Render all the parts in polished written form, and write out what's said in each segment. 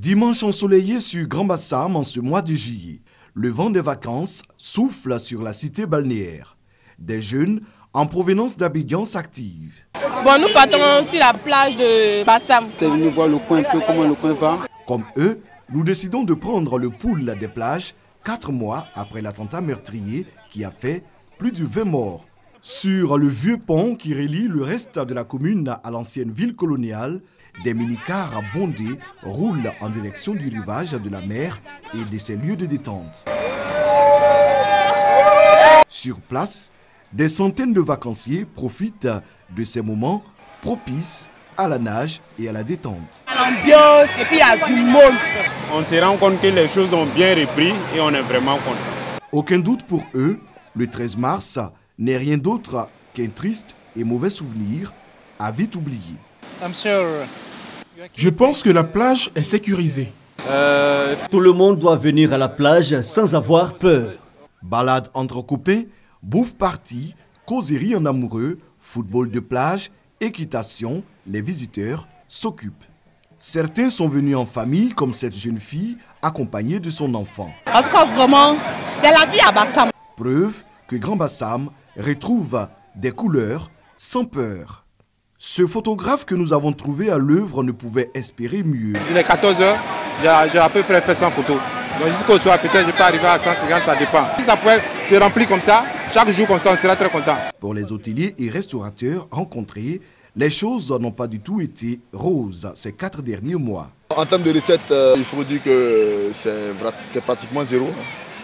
Dimanche ensoleillé sur Grand Bassam en ce mois de juillet. Le vent des vacances souffle sur la cité balnéaire. Des jeunes en provenance d'Abidjan s'activent. Bon, nous partons sur la plage de Bassam. C'est venu voir le coin, un peu comment le coin va. Comme eux, nous décidons de prendre le pouls des plages 4 mois après l'attentat meurtrier qui a fait plus de 20 morts. Sur le vieux pont qui relie le reste de la commune à l'ancienne ville coloniale, des minicars bondés roulent en direction du rivage de la mer et de ses lieux de détente. Sur place, des centaines de vacanciers profitent de ces moments propices à la nage et à la détente. L'ambiance et puis il y a du monde. On se rend compte que les choses ont bien repris et on est vraiment content. Aucun doute pour eux, le 13 mars n'est rien d'autre qu'un triste et mauvais souvenir à vite oublier. Je pense que la plage est sécurisée. Tout le monde doit venir à la plage sans avoir peur. Balade entre copains, bouffe party, causerie en amoureux, football de plage, équitation, les visiteurs s'occupent. Certains sont venus en famille comme cette jeune fille accompagnée de son enfant. En tout cas, vraiment, il y a la vie à Bassam. Preuve que Grand Bassam retrouve des couleurs sans peur. Ce photographe que nous avons trouvé à l'œuvre ne pouvait espérer mieux. Il est 14 h, j'ai à peu près fait 100 photos. Donc jusqu'au soir, peut-être je peux arriver à 150, ça dépend. Si ça pouvait se remplir comme ça, chaque jour comme ça, on sera très content. Pour les hôteliers et restaurateurs rencontrés, les choses n'ont pas du tout été roses ces 4 derniers mois. En termes de recettes, il faut dire que c'est pratiquement zéro.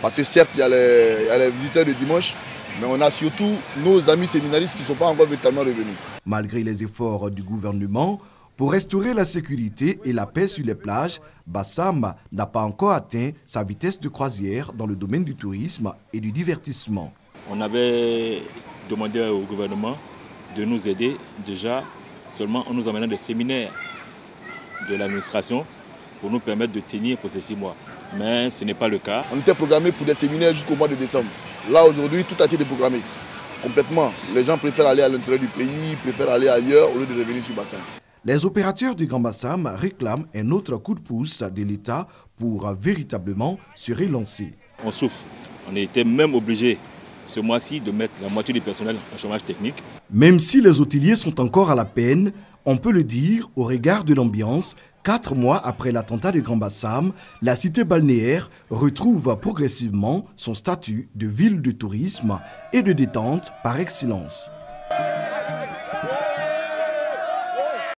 Parce que certes, il y a les visiteurs de dimanche, mais on a surtout nos amis séminaristes qui ne sont pas encore véritablement revenus. Malgré les efforts du gouvernement pour restaurer la sécurité et la paix sur les plages, Bassam n'a pas encore atteint sa vitesse de croisière dans le domaine du tourisme et du divertissement. On avait demandé au gouvernement de nous aider déjà seulement en nous amenant des séminaires de l'administration pour nous permettre de tenir pour ces 6 mois. Mais ce n'est pas le cas. On était programmé pour des séminaires jusqu'au mois de décembre. Là aujourd'hui, tout a été déprogrammé complètement. Les gens préfèrent aller à l'intérieur du pays, préfèrent aller ailleurs au lieu de revenir sur Bassam. Les opérateurs du Grand Bassam réclament un autre coup de pouce de l'État pour véritablement se relancer. On souffre. On était même obligé ce mois-ci de mettre la moitié du personnel en chômage technique. Même si les hôteliers sont encore à la peine, on peut le dire au regard de l'ambiance, 4 mois après l'attentat de Grand Bassam, la cité balnéaire retrouve progressivement son statut de ville de tourisme et de détente par excellence.